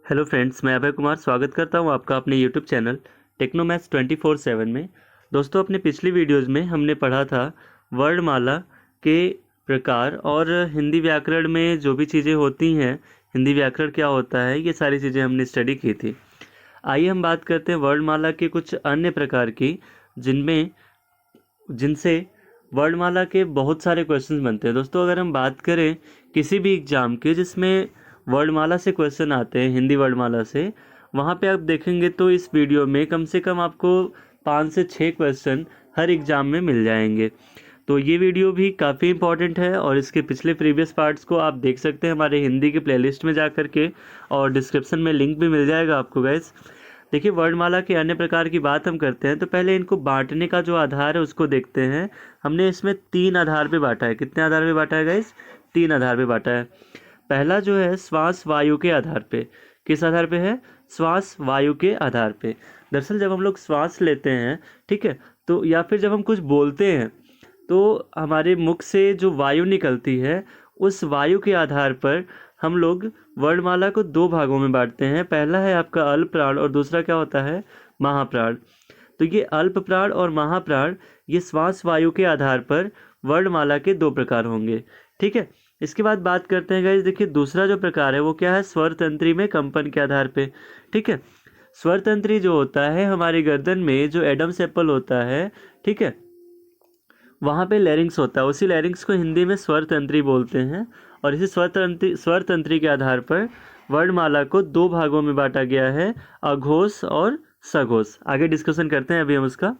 Hello friends, मैं अभय कुमार स्वागत करता हूं आपका अपने यूट्यूब चैनल टेक्नोमैथ्स 24/7 में। दोस्तों, अपने पिछली वीडियोस में हमने पढ़ा था वर्णमाला के प्रकार और हिंदी व्याकरण में जो भी चीज़ें होती हैं, हिंदी व्याकरण क्या होता है, ये सारी चीज़ें हमने स्टडी की थी। आइए हम बात करते हैं वर्णमाला के कुछ अन्य प्रकार की, जिनसे वर्णमाला के बहुत सारे क्वेश्चंस बनते हैं। दोस्तों, अगर हम बात करें किसी भी एग्ज़ाम के जिसमें वर्णमाला से क्वेश्चन आते हैं, हिंदी वर्णमाला से, वहाँ पे आप देखेंगे तो इस वीडियो में कम से कम आपको 5 से 6 क्वेश्चन हर एग्ज़ाम में मिल जाएंगे। तो ये वीडियो भी काफ़ी इंपॉर्टेंट है और इसके पिछले प्रीवियस पार्ट्स को आप देख सकते हैं हमारे हिंदी के प्लेलिस्ट में जा कर के, और डिस्क्रिप्शन में लिंक भी मिल जाएगा आपको गाइस। देखिए, वर्णमाला के अन्य प्रकार की बात हम करते हैं तो पहले इनको बांटने का जो आधार है उसको देखते हैं। हमने इसमें 3 आधार पे बांटा है। कितने आधार पे बांटा है गाइस? 3 आधार पे बांटा है। पहला जो है श्वास वायु के आधार पे। किस आधार पे है? श्वास वायु के आधार पे। दरअसल जब हम लोग श्वास लेते हैं, ठीक है, तो या फिर जब हम कुछ बोलते हैं तो हमारे मुख से जो वायु निकलती है, उस वायु के आधार पर हम लोग वर्णमाला को 2 भागों में बांटते हैं। पहला है आपका अल्प प्राण और दूसरा क्या होता है? महाप्राण। तो ये अल्प प्राण और महाप्राण, ये श्वास वायु के आधार पर वर्णमाला के 2 प्रकार होंगे। ठीक है, इसके बाद बात करते हैं गाइस। देखिए, दूसरा जो प्रकार है वो क्या है? स्वर तंत्री में कंपन के आधार पे। ठीक है, स्वर तंत्री जो होता है हमारी गर्दन में, जो एडम्स एप्पल होता है, ठीक है, वहाँ पे लैरिंक्स होता है। उसी लैरिंक्स को हिंदी में स्वर तंत्री बोलते हैं। और इसी स्वर तंत्री के आधार पर वर्णमाला को 2 भागों में बांटा गया है, अघोष और सघोष। आगे डिस्कशन करते हैं अभी हम उसका।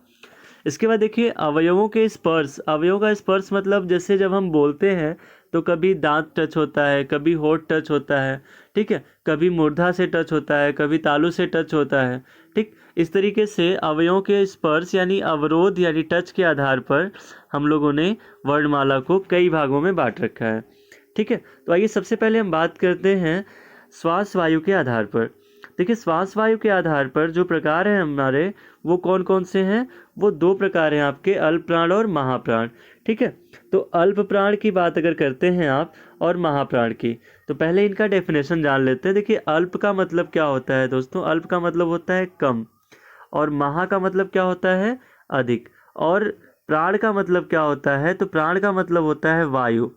इसके बाद देखिए, अवयवों के स्पर्श। अवयवों का स्पर्श मतलब जैसे जब हम बोलते हैं तो कभी दांत टच होता है, कभी होठ टच होता है, ठीक है, कभी मूर्धा से टच होता है, कभी तालु से टच होता है। ठीक, इस तरीके से अवयवों के स्पर्श यानी अवरोध यानी टच के आधार पर हम लोगों ने वर्णमाला को कई भागों में बांट रखा है। ठीक है, तो आइए सबसे पहले हम बात करते हैं श्वास वायु के आधार पर। देखिए, श्वास वायु के आधार पर जो प्रकार हैं हमारे, वो कौन कौन से हैं? वो 2 प्रकार हैं आपके, अल्प प्राण और महाप्राण। ठीक है, तो अल्प प्राण की बात अगर करते हैं आप और महाप्राण की, तो पहले इनका डेफिनेशन जान लेते हैं। देखिए, अल्प का मतलब क्या होता है दोस्तों? अल्प का मतलब होता है कम, और महा का मतलब क्या होता है? अधिक। और प्राण का मतलब क्या होता है? तो प्राण का मतलब होता है वायु।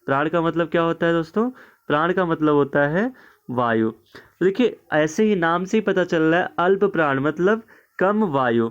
प्राण का मतलब क्या होता है दोस्तों? प्राण का मतलब होता है वायु। तो देखिए, ऐसे ही नाम से ही पता चल रहा है, अल्प प्राण मतलब कम वायु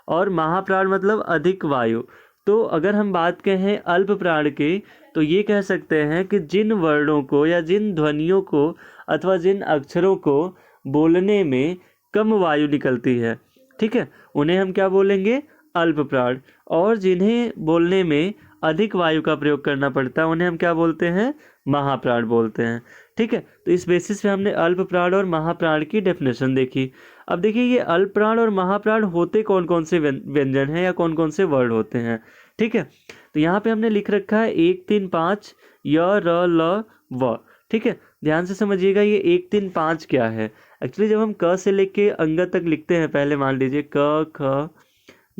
और महाप्राण मतलब अधिक वायु। तो अगर हम बात कहें अल्प प्राण की, तो ये कह सकते हैं कि जिन वर्णों को या जिन ध्वनियों को अथवा जिन अक्षरों को बोलने में कम वायु निकलती है, ठीक है, उन्हें हम क्या बोलेंगे? अल्प प्राण। और जिन्हें बोलने में अधिक वायु का प्रयोग करना पड़ता है, उन्हें हम क्या बोलते हैं? महाप्राण बोलते हैं। ठीक है, तो इस बेसिस पे हमने अल्प प्राण और महाप्राण की डेफिनेशन देखी। अब देखिए, ये अल्प प्राण और महाप्राण होते कौन कौन से व्यंजन हैं या कौन कौन से वर्ड होते हैं? ठीक है, तो यहाँ पे हमने लिख रखा है 1 3 5 य र ल व। ठीक है, ध्यान से समझिएगा, ये 1 3 5 क्या है। एक्चुअली जब हम क से लेके अंग तक लिखते हैं, पहले मान लीजिए क ख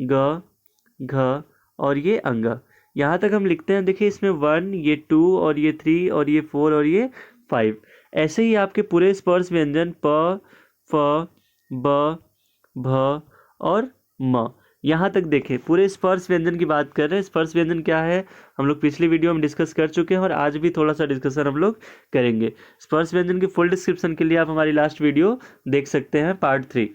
ग घ और ये अंग, यहाँ तक हम लिखते हैं। देखिए, इसमें 1, ये 2 और ये 3 और ये 4 और ये 5। ऐसे ही आपके पूरे स्पर्श व्यंजन प फ ब भ और म, यहाँ तक देखें पूरे स्पर्श व्यंजन की बात कर रहे हैं। स्पर्श व्यंजन क्या है हम लोग पिछली वीडियो में डिस्कस कर चुके हैं और आज भी थोड़ा सा डिस्कशन हम लोग करेंगे। स्पर्श व्यंजन की फुल डिस्क्रिप्शन के लिए आप हमारी लास्ट वीडियो देख सकते हैं, पार्ट 3।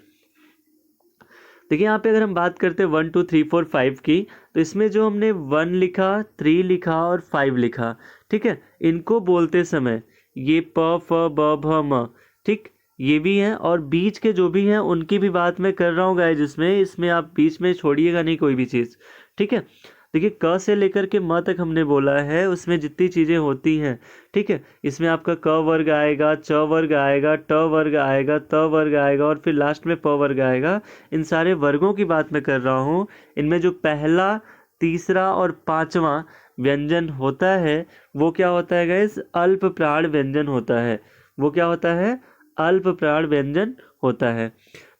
देखिए, यहाँ पे अगर हम बात करते हैं 1 2 3 4 5 की, तो इसमें जो हमने 1 लिखा, 3 लिखा और 5 लिखा, ठीक है, इनको बोलते समय ये प फ ब भ म, ठीक, ये भी हैं। और बीच के जो भी हैं उनकी भी बात मैं कर रहा हूँ गाइस, इसमें आप बीच में छोड़िएगा नहीं कोई भी चीज़। ठीक है, देखिए, क से लेकर के म तक हमने बोला है, उसमें जितनी चीज़ें होती हैं, ठीक है, इसमें आपका क वर्ग आएगा, च वर्ग आएगा, ट वर्ग आएगा, त वर्ग आएगा और फिर लास्ट में प वर्ग आएगा। इन सारे वर्गों की बात मैं कर रहा हूँ। इनमें जो पहला, तीसरा और 5वां व्यंजन होता है वो क्या होता है गाइस? अल्प प्राण व्यंजन होता है। वो क्या होता है? अल्प प्राण व्यंजन होता है।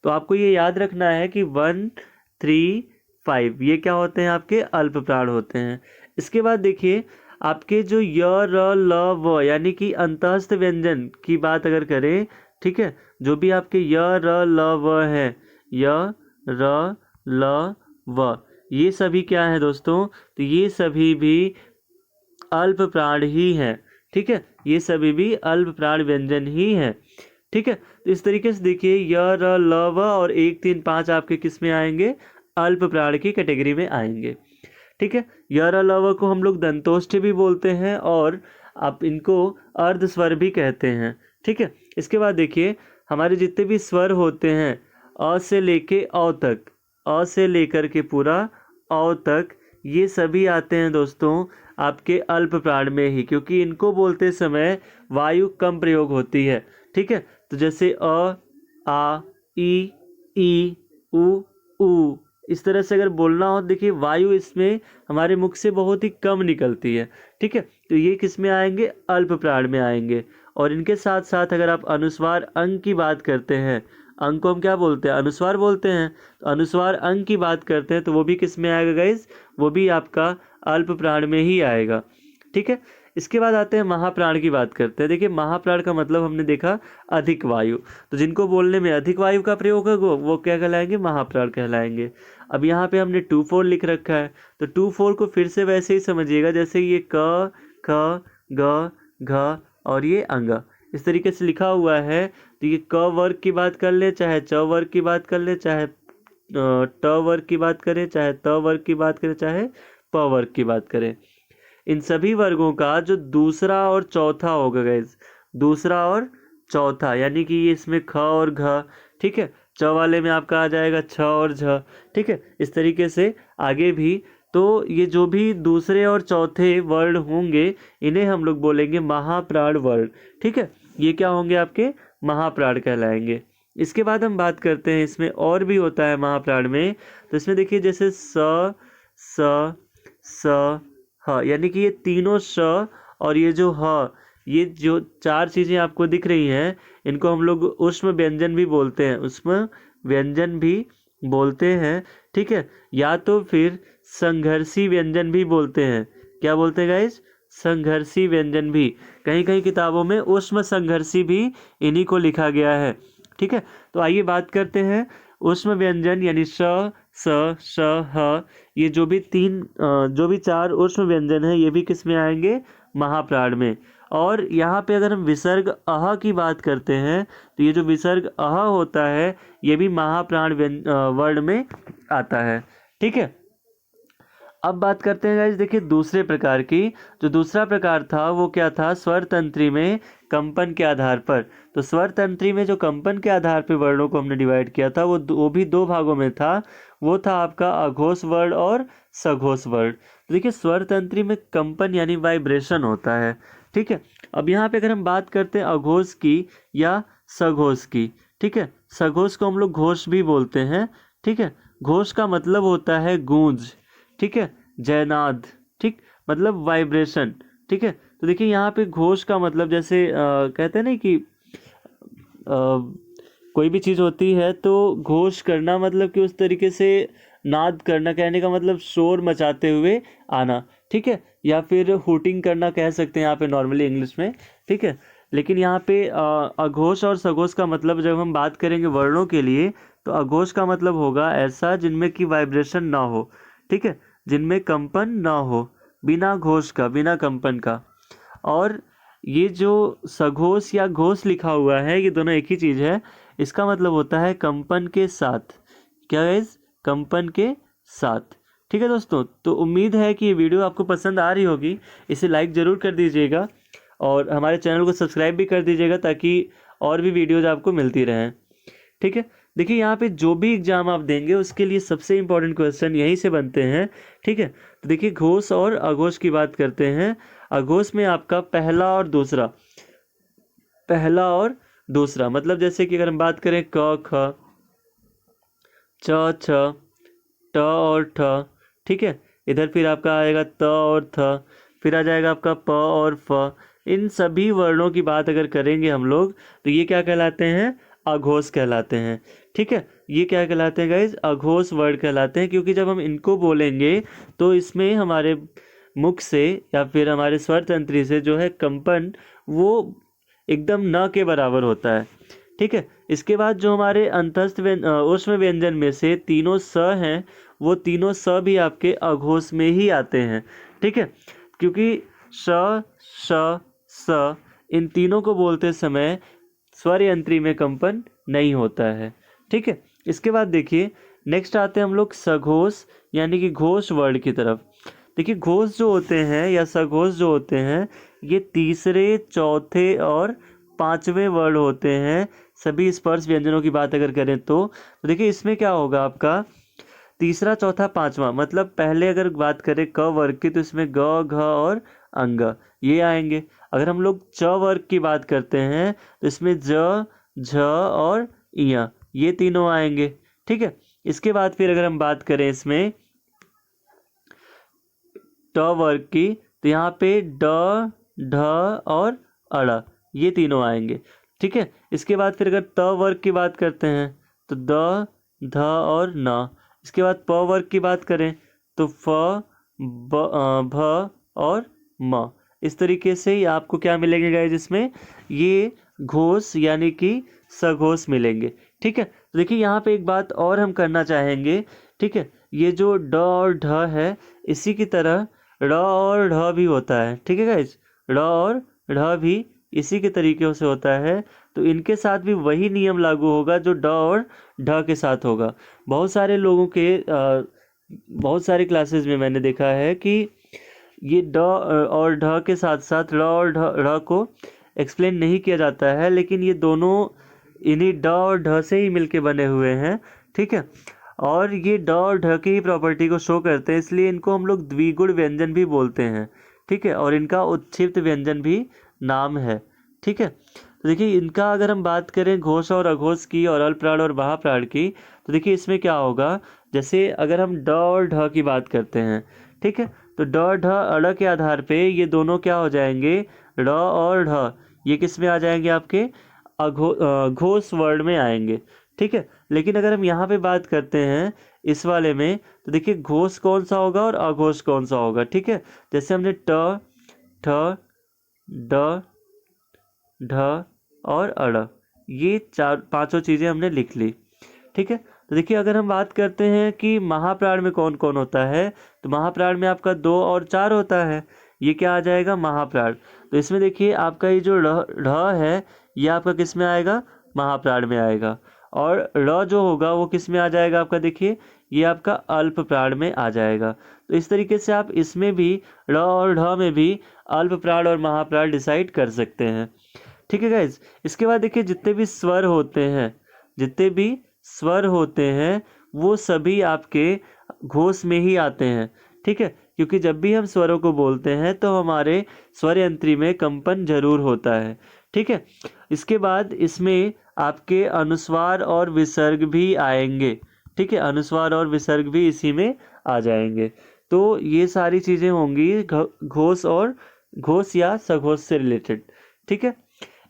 तो आपको ये याद रखना है कि 1 3 5 ये क्या होते हैं? आपके अल्प प्राण होते हैं। इसके बाद देखिए, आपके जो य र ल व यानी कि अंतःस्थ व्यंजन की बात अगर करें, ठीक है, जो भी आपके य र ल व है, य र ल व, ये सभी क्या है दोस्तों, तो ये सभी भी अल्प प्राण ही है, ठीक है, ये सभी भी अल्प प्राण व्यंजन ही है, ठीक है। तो इस तरीके से देखिए य र ल व और 1 3 5 आपके किस में आएंगे, अल्प प्राण की कैटेगरी में आएंगे, ठीक है। य र ल व को हम लोग दंतोष्ठ भी बोलते हैं और आप इनको अर्ध स्वर भी कहते हैं, ठीक है। इसके बाद देखिए हमारे जितने भी स्वर होते हैं अ से लेके औ तक, अ से लेकर के पूरा औ तक, ये सभी आते हैं दोस्तों आपके अल्प प्राण में ही, क्योंकि इनको बोलते समय वायु कम प्रयोग होती है, ठीक है। तो जैसे अ, आ, ई, उ, इस तरह से अगर बोलना हो, देखिए वायु इसमें हमारे मुख से बहुत ही कम निकलती है, ठीक है। तो ये किस में आएंगे, अल्प प्राण में आएंगे। और इनके साथ साथ अगर आप अनुस्वार अंग की बात करते हैं, अंग को हम क्या बोलते हैं, अनुस्वार बोलते हैं, तो अनुस्वार अंग की बात करते हैं तो वो भी किस में आएगा गाइस, वो भी आपका अल्प प्राण में ही आएगा, ठीक है। इसके बाद आते हैं महाप्राण की बात करते हैं। देखिए महाप्राण का मतलब हमने देखा अधिक वायु, तो जिनको बोलने में अधिक वायु का प्रयोग होगा वो क्या कहलाएंगे, महाप्राण कहलाएंगे। अब यहाँ पे हमने 2-4 लिख रखा है, तो 2-4 को फिर से वैसे ही समझिएगा जैसे ये क, ख, ग, घ और ये अंग इस तरीके से लिखा हुआ है। तो ये क वर्ग की बात कर ले, चाहे च वर्ग की बात कर ले, चाहे ट वर्ग की बात करें, चाहे त वर्ग की बात करें, चाहे प वर्ग की बात करें, इन सभी वर्गों का जो दूसरा और चौथा होगा गाइस, दूसरा और चौथा, यानी कि ये इसमें ख और घ, ठीक है, च वाले में आपका आ जाएगा छ और झ, ठीक है। इस तरीके से आगे भी, तो ये जो भी दूसरे और चौथे वर्ण होंगे इन्हें हम लोग बोलेंगे महाप्राण वर्ण, ठीक है, ये क्या होंगे आपके महाप्राण कहलाएंगे। इसके बाद हम बात करते हैं इसमें और भी होता है महाप्राण में, तो इसमें देखिए जैसे स, स, स, ह, यानी कि ये तीनों स और ये जो ह, ये जो 4 चीज़ें आपको दिख रही हैं इनको हम लोग ऊष्म व्यंजन भी बोलते हैं, ऊष्म व्यंजन भी बोलते हैं, ठीक है, या तो फिर संघर्षी व्यंजन भी बोलते हैं। क्या बोलते हैं गाइस, संघर्षी व्यंजन भी, कहीं कहीं किताबों में ऊष्म संघर्षी भी इन्हीं को लिखा गया है, ठीक है। तो आइए बात करते हैं ऊष्म व्यंजन यानी श, स, श, ह, ये जो भी 4 ऊष्म व्यंजन हैं ये भी किस में आएंगे, महाप्राण में। और यहाँ पे अगर हम विसर्ग अह की बात करते हैं तो ये जो विसर्ग अह होता है ये भी महाप्राण वर्ण में आता है, ठीक है। अब बात करते हैं गाइस, देखिए दूसरे प्रकार की, जो दूसरा प्रकार था वो क्या था, स्वर तंत्री में कंपन के आधार पर। तो स्वर तंत्री में जो कंपन के आधार पर वर्णों को हमने डिवाइड किया था वो भी 2 भागों में था, वो था आपका अघोष वर्ण और सघोष वर्ण। तो देखिए स्वर तंत्री में कंपन यानी वाइब्रेशन होता है, ठीक है। अब यहाँ पे अगर हम बात करते हैं अघोष की या सघोष की, ठीक है, सघोष को हम लोग घोष भी बोलते हैं, ठीक है। घोष का मतलब होता है गूंज, ठीक है, जयनाद, ठीक, मतलब वाइब्रेशन, ठीक है। तो देखिए यहाँ पे घोष का मतलब जैसे कहते हैं ना कि कोई भी चीज़ होती है तो घोष करना मतलब कि उस तरीके से नाद करना, कहने का मतलब शोर मचाते हुए आना, ठीक है, या फिर हुटिंग करना कह सकते हैं यहाँ पे नॉर्मली इंग्लिश में, ठीक है। लेकिन यहाँ पे अघोष और सघोष का मतलब जब हम बात करेंगे वर्णों के लिए तो अघोष का मतलब होगा ऐसा जिनमें कि वाइब्रेशन ना हो, ठीक है, जिनमें कंपन ना हो, बिना घोष का, बिना कंपन का। और ये जो सघोष या घोष लिखा हुआ है ये दोनों एक ही चीज़ है, इसका मतलब होता है कंपन के साथ, क्या गाइस, कंपन के साथ, ठीक है दोस्तों। तो उम्मीद है कि ये वीडियो आपको पसंद आ रही होगी, इसे लाइक ज़रूर कर दीजिएगा और हमारे चैनल को सब्सक्राइब भी कर दीजिएगा ताकि और भी वीडियोज़ आपको मिलती रहें, ठीक है। देखिए यहाँ पे जो भी एग्ज़ाम आप देंगे उसके लिए सबसे इम्पोर्टेंट क्वेश्चन यहीं से बनते हैं, ठीक है। तो देखिए घोष और अघोष की बात करते हैं। अघोष में आपका पहला और दूसरा मतलब जैसे कि अगर हम बात करें क, ख, च, छ, ट और ठ, ठीक है, इधर फिर आपका आएगा त और थ, फिर आ जाएगा आपका प और फ। इन सभी वर्णों की बात अगर करेंगे हम लोग तो ये क्या कहलाते हैं, अघोष कहलाते हैं, ठीक है। ये क्या कहलाते हैं गाइज, अघोष वर्ण कहलाते हैं, क्योंकि जब हम इनको बोलेंगे तो इसमें हमारे मुख से या फिर हमारे स्वर तंत्री से जो है कंपन वो एकदम न के बराबर होता है। ठीक है। इसके बाद जो हमारे अंतस्थ ऊष्म व्यंजन में से तीनों स हैं, वो तीनों स भी आपके अघोष में ही आते हैं। ठीक है, क्योंकि श, श, स इन तीनों को बोलते समय स्वर यंत्री में कंपन नहीं होता है। ठीक है। इसके बाद देखिए नेक्स्ट आते हैं हम लोग सघोष यानी कि घोष वर्ण की तरफ। देखिए घोष जो होते हैं या सघोष जो होते हैं ये तीसरे, चौथे और पांचवें वर्ण होते हैं सभी स्पर्श व्यंजनों की बात अगर करें तो देखिए इसमें क्या होगा आपका तीसरा, चौथा, पांचवा, मतलब पहले अगर बात करें क वर्ग की तो इसमें ग, घ और अंग ये आएंगे। अगर हम लोग च वर्ग की बात करते हैं तो इसमें ज, झ और इया ये तीनों आएंगे। ठीक है। इसके बाद फिर अगर हम बात करें इसमें ट वर्ग की तो यहाँ पे ड, ढ और अड़ ये तीनों आएंगे। ठीक है। इसके बाद फिर अगर त वर्ग की बात करते हैं तो द, ध और न। इसके बाद प वर्ग की बात करें तो फ, भ और म। इस तरीके से ही आपको क्या मिलेंगे गाइस, इसमें ये घोष यानी कि सघोष मिलेंगे। ठीक है। तो देखिए यहाँ पे एक बात और हम करना चाहेंगे। ठीक है, ये जो ड और ढ है इसी की तरह ड़ और ढ भी होता है। ठीक है गाइस, ड़ और ढ भी इसी के तरीके से होता है, तो इनके साथ भी वही नियम लागू होगा जो ड और ढ के साथ होगा। बहुत सारे लोगों के बहुत सारे क्लासेस में मैंने देखा है कि ये ड और ढ के साथ साथ र और ढ को एक्सप्लेन नहीं किया जाता है, लेकिन ये दोनों इन्हीं ड और ढ से ही मिलके बने हुए हैं। ठीक है, और ये ड और ढ की ही प्रॉपर्टी को शो करते हैं, इसलिए इनको हम लोग द्विगुण व्यंजन भी बोलते हैं। ठीक है, और इनका उत्क्षिप्त व्यंजन भी नाम है। ठीक है, तो देखिए इनका अगर हम बात करें घोष और अघोष की और अल्पप्राण और महाप्राण की, तो देखिए इसमें क्या होगा, जैसे अगर हम ड और ढ की बात करते हैं, ठीक है, तो ड, ढ, अड़ के आधार पे ये दोनों क्या हो जाएंगे, ड़ और ढ ये किस में आ जाएंगे, आपके घोष वर्ण में आएंगे। ठीक है, लेकिन अगर हम यहाँ पे बात करते हैं इस वाले में, तो देखिए घोष कौन सा होगा और अघोष कौन सा होगा। ठीक है, जैसे हमने ट, ठ, ड, ढ और अड़ ये पांचों चीज़ें हमने लिख ली। ठीक है, तो देखिए अगर हम बात करते हैं कि महाप्राण में कौन कौन होता है, तो महाप्राण में आपका 2 और 4 होता है, ये क्या आ जाएगा, महाप्राण। तो इसमें देखिए आपका ये जो ढ है ये आपका किस में आएगा, महाप्राण में आएगा, और ड़ जो होगा वो किस में आ जाएगा आपका, देखिए ये आपका अल्प प्राण में आ जाएगा। तो इस तरीके से आप इसमें भी ड़ और ढ में भी अल्प प्राण और महाप्राण डिसाइड कर सकते हैं। ठीक है गाइज, इसके बाद देखिए जितने भी स्वर होते हैं वो सभी आपके घोष में ही आते हैं। ठीक है, क्योंकि जब भी हम स्वरों को बोलते हैं तो हमारे स्वर यंत्री में कंपन जरूर होता है। ठीक है, इसके बाद इसमें आपके अनुस्वार और विसर्ग भी आएंगे। ठीक है, अनुस्वार और विसर्ग भी इसी में आ जाएंगे। तो ये सारी चीज़ें होंगी घोष या सघोष से रिलेटेड। ठीक है,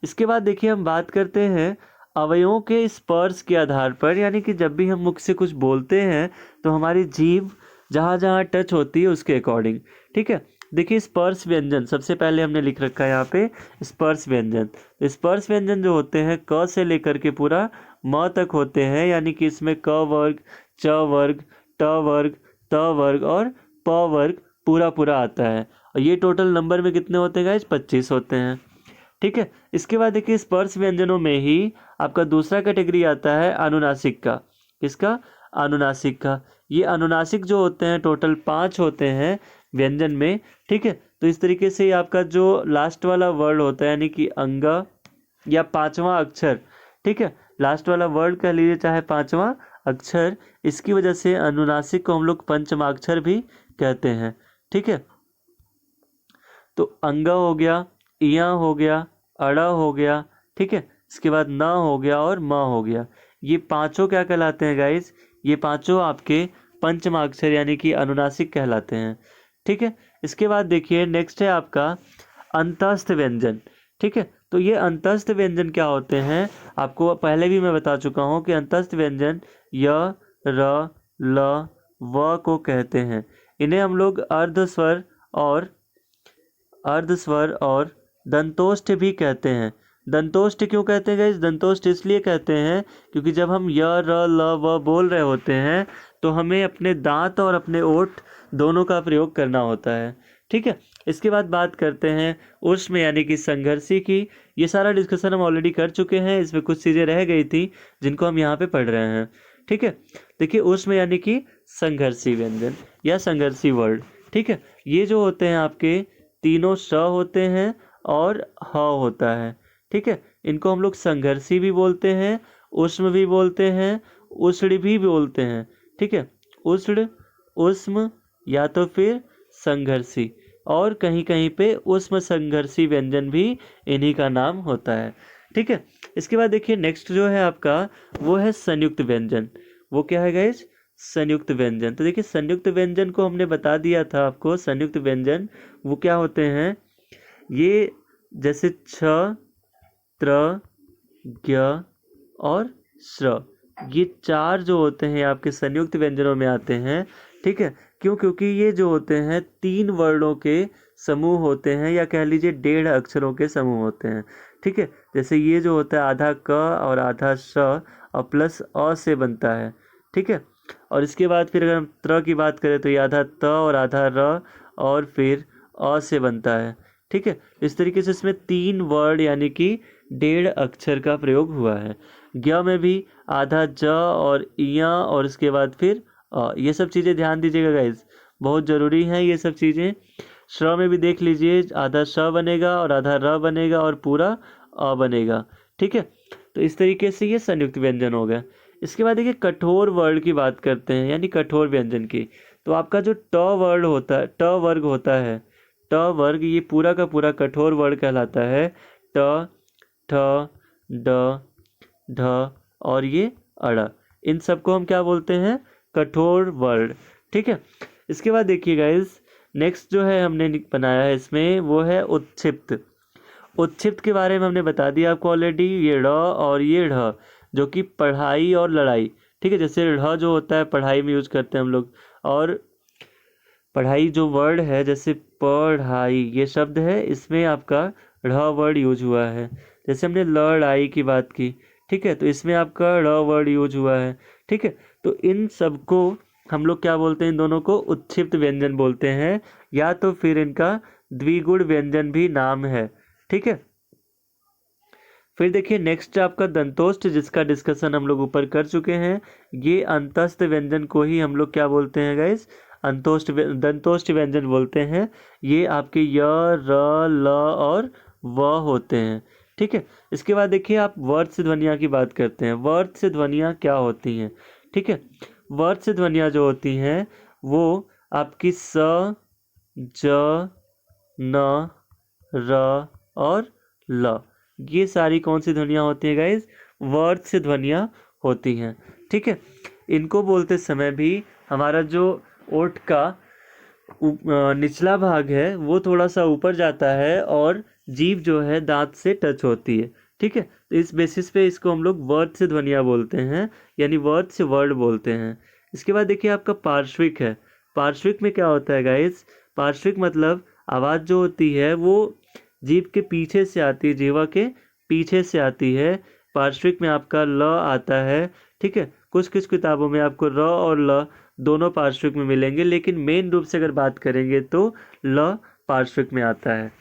इसके बाद देखिए हम बात करते हैं अवयवों के स्पर्श के आधार पर, यानी कि जब भी हम मुख से कुछ बोलते हैं तो हमारी जीभ जहाँ जहाँ टच होती है उसके अकॉर्डिंग। ठीक है, देखिए स्पर्श व्यंजन सबसे पहले हमने लिख रखा है यहाँ पे स्पर्श व्यंजन। तो स्पर्श व्यंजन जो होते हैं क से लेकर के पूरा म तक होते हैं, यानी कि इसमें क वर्ग, च वर्ग, ट वर्ग, त वर्ग और प वर्ग पूरा आता है, और ये टोटल नंबर में कितने होते हैं गाइस, 25 होते हैं। ठीक है, इसके बाद देखिए स्पर्श व्यंजनों में ही आपका दूसरा कैटेगरी आता है अनुनासिक का। किसका, अनुनासिक का। ये अनुनासिक जो होते हैं टोटल 5 होते हैं व्यंजन में। ठीक है, तो इस तरीके से आपका जो लास्ट वाला वर्ड होता है यानी कि अंग या 5वां अक्षर, ठीक है, लास्ट वाला वर्ड कह लीजिए चाहे 5वां अक्षर, इसकी वजह से अनुनासिक को हम लोग पंचमाक्षर भी कहते हैं। ठीक है, तो अंग हो गया, इया हो गया, अड़ा हो गया, ठीक है, इसके बाद न हो गया और म हो गया। ये पांचों क्या कहलाते हैं गाइस, ये पांचों आपके पंचमाक्षर यानी कि अनुनासिक कहलाते हैं। ठीक है, इसके बाद देखिए नेक्स्ट है आपका अंतस्थ व्यंजन। ठीक है, तो ये अंतस्थ व्यंजन क्या होते हैं, आपको पहले भी मैं बता चुका हूँ कि अंतस्थ व्यंजन य, र, ल, व को कहते हैं। इन्हें हम लोग अर्ध स्वर और अर्धस्वर और दंतोष्ठ भी कहते हैं। दंतोष्ठ क्यों कहते हैं गाइस? दंतोष्ठ इसलिए कहते हैं क्योंकि जब हम य र ल व बोल रहे होते हैं तो हमें अपने दांत और अपने ओठ दोनों का प्रयोग करना होता है। ठीक है, इसके बाद बात करते हैं ऊष्म यानी कि संघर्षी की। ये सारा डिस्कशन हम ऑलरेडी कर चुके हैं, इसमें कुछ चीज़ें रह गई थी जिनको हम यहाँ पे पढ़ रहे हैं। ठीक है, देखिए ऊष्म यानी कि संघर्षी व्यंजन या संघर्षी वर्ड। ठीक है, ये जो होते हैं आपके तीनों श होते हैं और ह होता है। ठीक है, इनको हम लोग संघर्षी भी बोलते हैं, ऊष्म भी बोलते हैं, उष्ण भी बोलते हैं। ठीक है, उष्ण, ऊष्म या तो फिर संघर्षी, और कहीं कहीं पे ऊष्म संघर्षी व्यंजन भी इन्हीं का नाम होता है। ठीक है, इसके बाद देखिए नेक्स्ट जो है आपका वो है संयुक्त व्यंजन। वो क्या है गाइस? संयुक्त व्यंजन। तो देखिए संयुक्त व्यंजन को हमने बता दिया था आपको। संयुक्त व्यंजन वो क्या होते हैं? ये जैसे छ, त्र, ज्ञ और श्र, ये चार जो होते हैं आपके संयुक्त व्यंजनों में आते हैं। ठीक है, क्यों? क्योंकि ये जो होते हैं तीन वर्णों के समूह होते हैं, या कह लीजिए 1.5 अक्षरों के समूह होते हैं। ठीक है, जैसे ये जो होता है आधा क और आधा श और प्लस अ से बनता है। ठीक है, और इसके बाद फिर अगर हम त्र की बात करें तो ये आधा त और आधा र और फिर अ से बनता है। ठीक है, इस तरीके से इसमें 3 वर्ड यानी कि 1.5 अक्षर का प्रयोग हुआ है। ज्ञ में भी आधा ज और इया और इसके बाद फिर ये सब चीज़ें ध्यान दीजिएगा गाइज, बहुत ज़रूरी हैं ये सब चीज़ें। श्र में भी देख लीजिए, आधा श बनेगा और आधा र बनेगा और पूरा अ बनेगा। ठीक है, तो इस तरीके से ये संयुक्त व्यंजन हो गया। इसके बाद देखिए कठोर वर्ड की बात करते हैं, यानी कठोर व्यंजन की। तो आपका जो ट वर्ड होता है, ट वर्ग होता है, ट वर्ग ये पूरा का पूरा कठोर वर्ड कहलाता है। ट, ठ, ड, ढ और ये अड़, इन सबको हम क्या बोलते हैं? कठोर वर्ड। ठीक है, इसके बाद देखिए गाइस नेक्स्ट जो है हमने बनाया है इसमें वो है उत्क्षिप्त। उत्क्षिप्त के बारे में हमने बता दिया आपको ऑलरेडी। ये ड़ और ये ढ जो कि पढ़ाई और लड़ाई। ठीक है, जैसे ढ जो होता है पढ़ाई में यूज करते हैं हम लोग, और पढ़ाई जो वर्ड है जैसे पढ़ाई ये शब्द है, इसमें आपका ढ़ वर्ड यूज हुआ है। जैसे हमने लड़ाई की बात की, ठीक है, तो इसमें आपका ढ़ वर्ड यूज हुआ है। ठीक है, तो इन सबको हम लोग क्या बोलते हैं? इन दोनों को उत्क्षिप्त व्यंजन बोलते हैं, या तो फिर इनका द्विगुण व्यंजन भी नाम है। ठीक है, फिर देखिए नेक्स्ट आपका दंतोष्ठ, जिसका डिस्कशन हम लोग ऊपर कर चुके हैं। ये अंतस्थ व्यंजन को ही हम लोग क्या बोलते हैं गाइस? दंतोष्ठ व्यंजन बोलते हैं। ये आपके य, र, ल और व होते हैं। ठीक है, इसके बाद देखिए आप वर्त ध्वनियाँ की बात करते हैं। वर्त ध्वनियाँ क्या होती हैं? ठीक है, वर्त ध्वनियाँ जो होती हैं वो आपकी स, ज, न, र और ल, ये सारी कौन सी ध्वनियाँ होती हैं गाइज? वर्त से ध्वनियाँ होती हैं। ठीक है, इनको बोलते समय भी हमारा जो ओठ का निचला भाग है वो थोड़ा सा ऊपर जाता है और जीभ जो है दांत से टच होती है। ठीक है, तो इस बेसिस पे इसको हम लोग वर्त से ध्वनियाँ बोलते हैं, यानी वर्त से वर्ड बोलते हैं। इसके बाद देखिए आपका पार्श्विक है। पार्श्विक में क्या होता है गाइज? पार्श्विक मतलब आवाज़ जो होती है वो जीभ के पीछे से आती है, जीवा के पीछे से आती है। पार्श्विक में आपका ल आता है। ठीक है, कुछ कुछ किताबों में आपको र और ल दोनों पार्श्विक में मिलेंगे, लेकिन मेन रूप से अगर बात करेंगे तो ल पार्श्विक में आता है।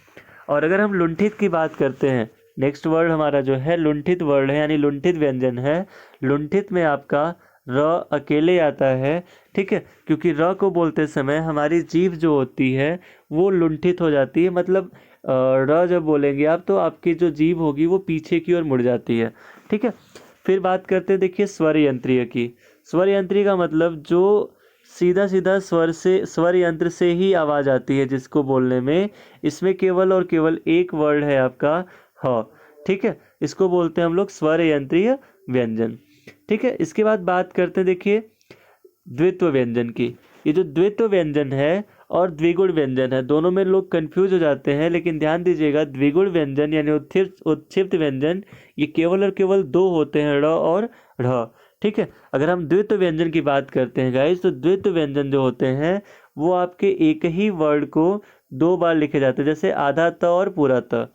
और अगर हम लुंठित की बात करते हैं, नेक्स्ट वर्ड हमारा जो है लुंठित वर्ड है, यानी लुंठित व्यंजन है। लुंठित में आपका र अकेले आता है। ठीक है, क्योंकि र को बोलते समय हमारी जीभ जो होती है वो लुंठित हो जाती है, मतलब र जब बोलेंगे आप तो आपकी जो जीभ होगी वो पीछे की ओर मुड़ जाती है। ठीक है, फिर बात करते हैं देखिए स्वर यंत्रीय की। स्वर यंत्रीय का मतलब जो सीधा सीधा स्वर यंत्र से ही आवाज़ आती है जिसको बोलने में, इसमें केवल और केवल एक वर्ड है आपका ह। ठीक है, इसको बोलते हैं हम लोग स्वर यंत्रीय व्यंजन। ठीक है, इसके बाद बात करते हैं देखिए द्वित्व व्यंजन की। ये जो द्वित्व व्यंजन है और द्विगुण व्यंजन है, दोनों में लोग कंफ्यूज हो जाते हैं, लेकिन ध्यान दीजिएगा द्विगुण व्यंजन यानी उत्क्षिप्त व्यंजन ये केवल और केवल 2 होते हैं, ड़ और ढ़। ठीक है, अगर हम द्वित्व व्यंजन की बात करते हैं गाइस, तो द्वित्व व्यंजन जो होते हैं वो आपके एक ही वर्ड को 2 बार लिखे जाते हैं, जैसे आधा त और पूरा त,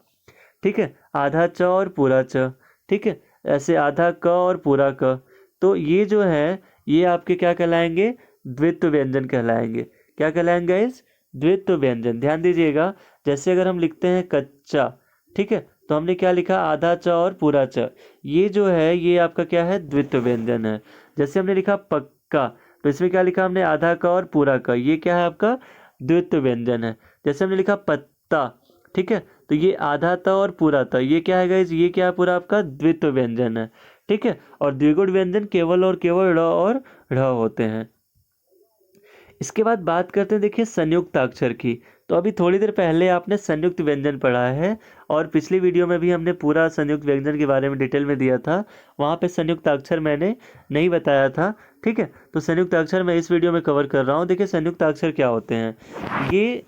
ठीक है, आधा च और पूरा च, ठीक है, ऐसे आधा क और पूरा क। तो ये जो है ये आपके क्या कहलाएंगे, द्वित्व व्यंजन कहलाएंगे। क्या कहलाएंगे गाइस, द्वित्व व्यंजन। ध्यान दीजिएगा, जैसे अगर हम लिखते हैं कच्चा, ठीक है, तो हमने क्या लिखा, आधा च और पूरा च, ये जो है ये आपका क्या है, द्वित्व व्यंजन है। जैसे हमने लिखा पक्का, तो इसमें क्या लिखा हमने, आधा क और पूरा क, ये क्या है आपका द्वित्व व्यंजन है। जैसे हमने लिखा पत्ता, ठीक है, तो ये आधा त और पूरा त, ये क्या है गाइस, ये क्या है, पूरा आपका द्वित्व व्यंजन है, ठीक है। और द्विगुण व्यंजन केवल और केवल ड़ और ढ़ होते हैं। इसके बाद बात करते हैं देखिए संयुक्ताक्षर की। तो अभी थोड़ी देर पहले आपने संयुक्त व्यंजन पढ़ा है और पिछली वीडियो में भी हमने पूरा संयुक्त व्यंजन के बारे में डिटेल में दिया था, वहाँ पे संयुक्ताक्षर मैंने नहीं बताया था, ठीक है। तो संयुक्ताक्षर मैं इस वीडियो में कवर कर रहा हूँ। देखिए संयुक्ताक्षर क्या होते हैं, ये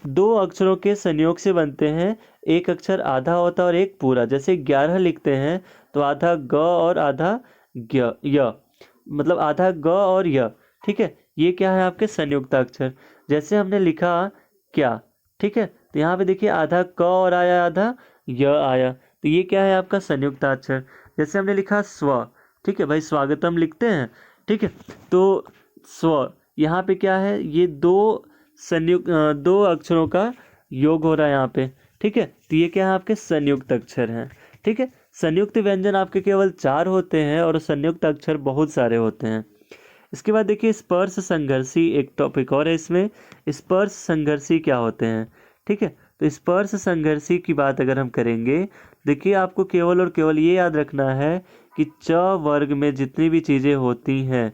2 अक्षरों के संयोग से बनते हैं, एक अक्षर आधा होता है और एक पूरा। जैसे 11 लिखते हैं तो आधा ग और आधा य, मतलब आधा ग और य, ठीक है, ये क्या है आपके संयुक्ताक्षर। जैसे हमने लिखा क्या, ठीक है, तो यहाँ पे देखिए आधा क और आया, आधा य आया, तो ये क्या है आपका संयुक्ताक्षर। जैसे हमने लिखा स्व, ठीक है भाई, स्वागतम लिखते हैं, ठीक है, तो स्व यहाँ पे क्या है, ये 2 अक्षरों का योग हो रहा है यहाँ पे, ठीक है, तो ये क्या है आपके संयुक्त अक्षर हैं, ठीक है। संयुक्त व्यंजन आपके केवल 4 होते हैं और संयुक्त अक्षर बहुत सारे होते हैं। इसके बाद देखिए स्पर्श संघर्षी एक टॉपिक और है इसमें, स्पर्श संघर्षी क्या होते हैं, ठीक है। तो स्पर्श संघर्षी की बात अगर हम करेंगे, देखिए आपको केवल और केवल ये याद रखना है कि च वर्ग में जितनी भी चीज़ें होती हैं,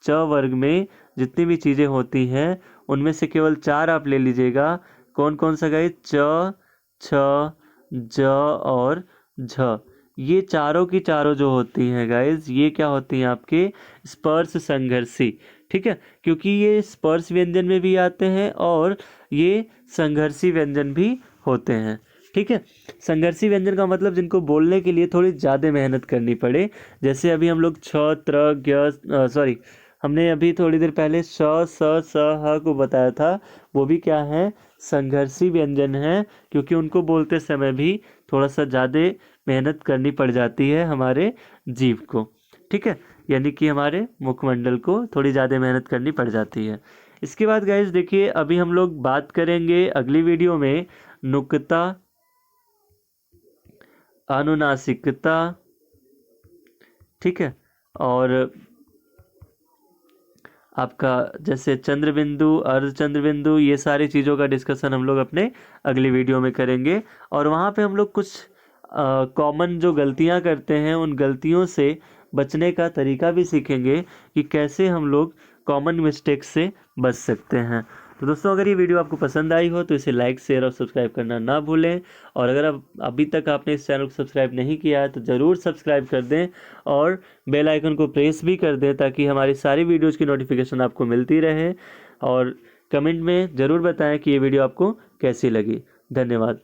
च वर्ग में जितनी भी चीज़ें होती हैं उनमें से केवल 4 आप ले लीजिएगा। कौन कौन सा गाइस, च, छ, ज और झ, ये चारों की चारों जो होती हैं गाइस, ये क्या होती हैं आपके स्पर्श संघर्षी, ठीक है, क्योंकि ये स्पर्श व्यंजन में भी आते हैं और ये संघर्षी व्यंजन भी होते हैं, ठीक है। संघर्षी व्यंजन का मतलब जिनको बोलने के लिए थोड़ी ज़्यादा मेहनत करनी पड़े। जैसे अभी हम लोग छ, त्र, ज्ञ, हमने अभी थोड़ी देर पहले श, स, ह को बताया था, वो भी क्या है, संघर्षी व्यंजन है, क्योंकि उनको बोलते समय भी थोड़ा सा ज़्यादा मेहनत करनी पड़ जाती है हमारे जीभ को, ठीक है, यानी कि हमारे मुखमंडल को थोड़ी ज़्यादा मेहनत करनी पड़ जाती है। इसके बाद गाइस देखिए अभी हम लोग बात करेंगे अगली वीडियो में नुक्ता, अनुनासिकता, ठीक है, और आपका जैसे चंद्र बिंदु, अर्धचंद्र बिंदु, ये सारी चीज़ों का डिस्कशन हम लोग अपने अगली वीडियो में करेंगे। और वहाँ पे हम लोग कुछ कॉमन जो गलतियाँ करते हैं उन गलतियों से बचने का तरीका भी सीखेंगे कि कैसे हम लोग कॉमन मिस्टेक्स से बच सकते हैं। तो दोस्तों अगर ये वीडियो आपको पसंद आई हो तो इसे लाइक, शेयर और सब्सक्राइब करना ना भूलें। और अगर आप अभी तक आपने इस चैनल को सब्सक्राइब नहीं किया है तो ज़रूर सब्सक्राइब कर दें और बेल आइकन को प्रेस भी कर दें ताकि हमारी सारी वीडियोज़ की नोटिफिकेशन आपको मिलती रहे। और कमेंट में ज़रूर बताएं कि ये वीडियो आपको कैसी लगी। धन्यवाद।